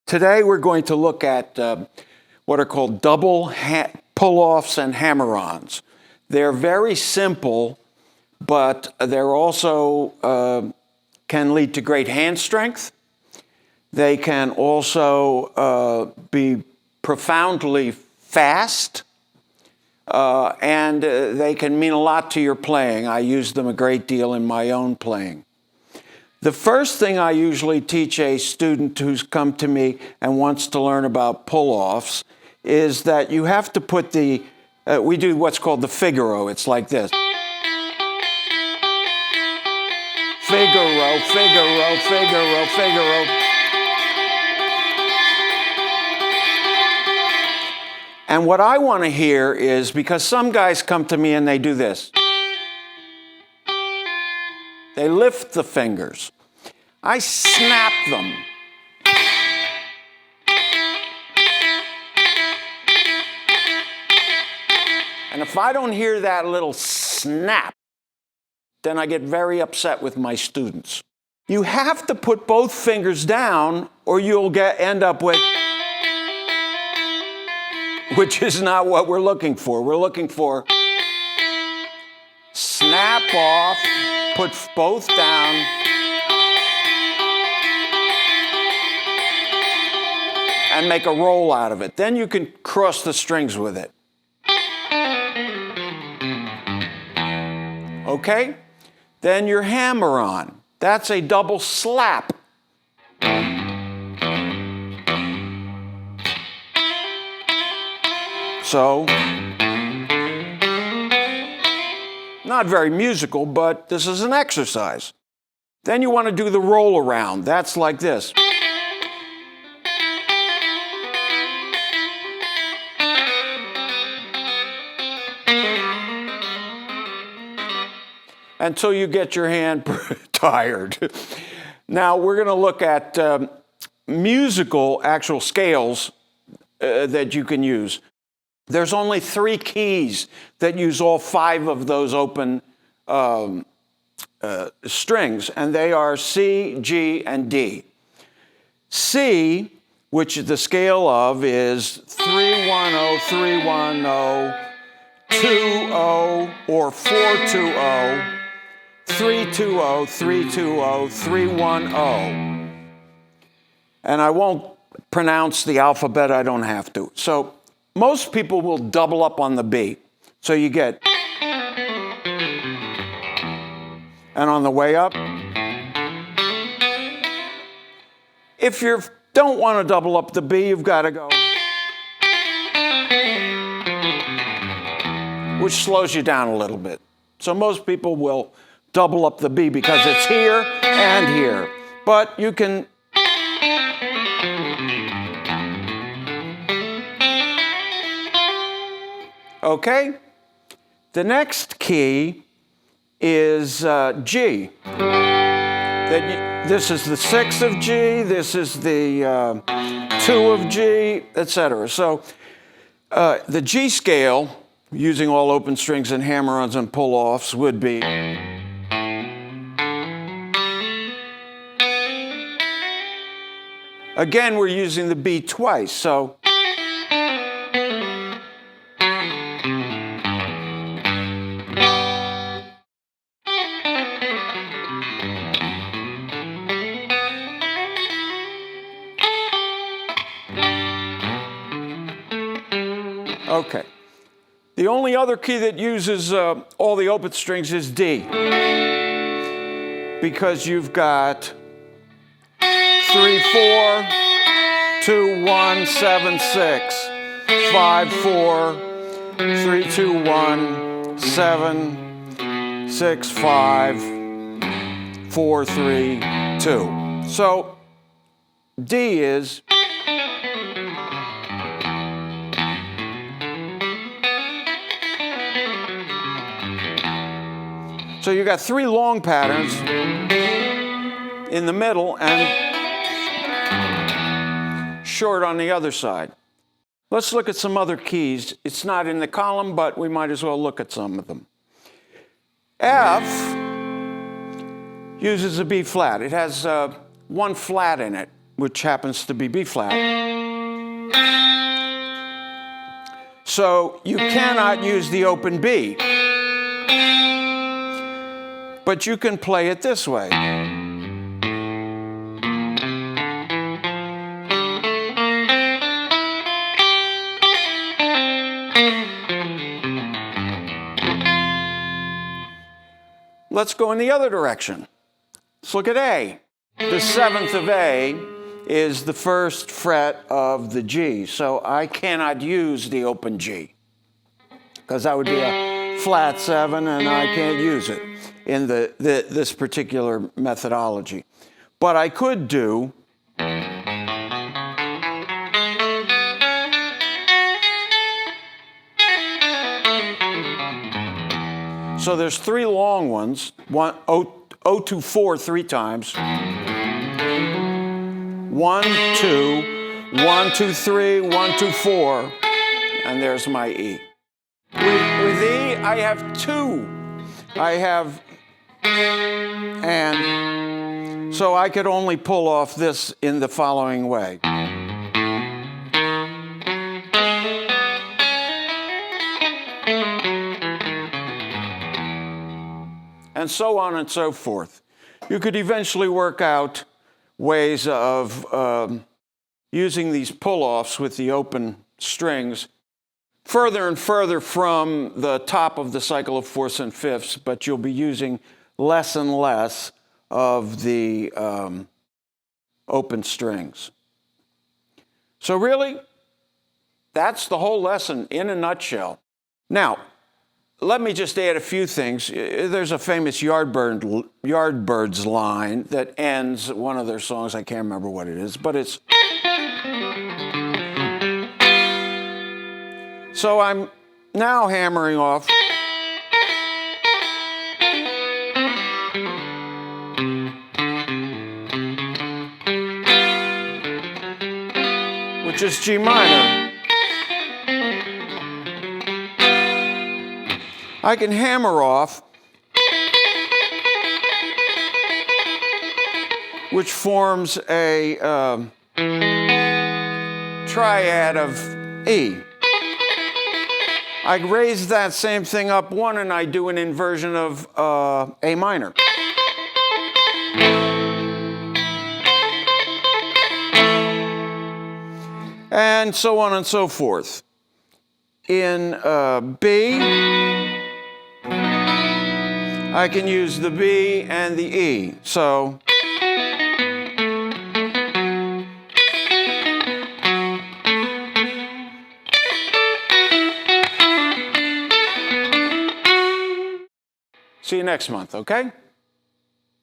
Today we're going to look at what are called double pull-offs and hammer-ons. They're very simple, but they're also can lead to great hand strength. They can also be profoundly fast, and they can mean a lot to your playing. I use them a great deal in my own playing. The first thing I usually teach a student who's come to me and wants to learn about pull-offs is that you have to put we do what's called the Figaro. It's like this. Figaro, Figaro, Figaro, Figaro. And what I want to hear is, because some guys come to me and they do this. They lift the fingers. I snap them. And if I don't hear that little snap, then I get very upset with my students. You have to put both fingers down or you'll end up with, which is not what we're looking for. We're looking for snap off, put both down, and make a roll out of it. Then you can cross the strings with it. Okay? Then your hammer-on. That's a double slap. So, not very musical, but this is an exercise. Then you want to do the roll around. That's like this. Until you get your hand tired. Now we're going to look at musical actual scales that you can use. There's only 3 keys that use all 5 of those open strings, and they are C, G, and D. C, which the scale of is 3-1-0, 3-1-0, 2-0, or 4-2-0, 3-2-0, 3-2-0, 3-1-0. And I won't pronounce the alphabet, I don't have to. So most people will double up on the B. So you get, and on the way up, if you don't want to double up the B, you've got to go, which slows you down a little bit. So most people will double up the B because it's here and here. But you can okay? The next key is G. This is the 6 of G, this is the 2 of G, etc. So the G scale, using all open strings and hammer-ons and pull-offs, would be again, we're using the B twice, so okay. The only other key that uses all the open strings is D, because you've got 3-4, 2-1, 7-6, 5-4, 3-2-1, 7-6-5, 4-3-2. So D is so you got 3 long patterns in the middle and short on the other side. Let's look at some other keys. It's not in the column, but we might as well look at some of them. F uses a B flat. It has one flat in it. which happens to be B flat. So you cannot use the open B, but you can play it this way. Let's go in the other direction. Let's look at A. The seventh of A is the first fret of the G, so I cannot use the open G because that would be a flat 7 and I can't use it in this particular methodology. But I could do so there's 3 long ones, 0 to 4 3 times. 1, 2, 1, 2, 3, 1, 2, 4, and there's my E. With E, I have 2. I have, and so I could only pull off this in the following way. And so on and so forth. You could eventually work out ways of using these pull-offs with the open strings further and further from the top of the cycle of fourths and fifths, but you'll be using less and less of the open strings. So really, that's the whole lesson in a nutshell. Now, let me just add a few things. There's a famous Yardbirds line that ends one of their songs. I can't remember what it is, but it's... So I'm now hammering off. Which is G minor. I can hammer off, which forms a triad of E. I raise that same thing up 1 and I do an inversion of A minor. And so on and so forth. In B, I can use the B and the E. So see you next month, okay?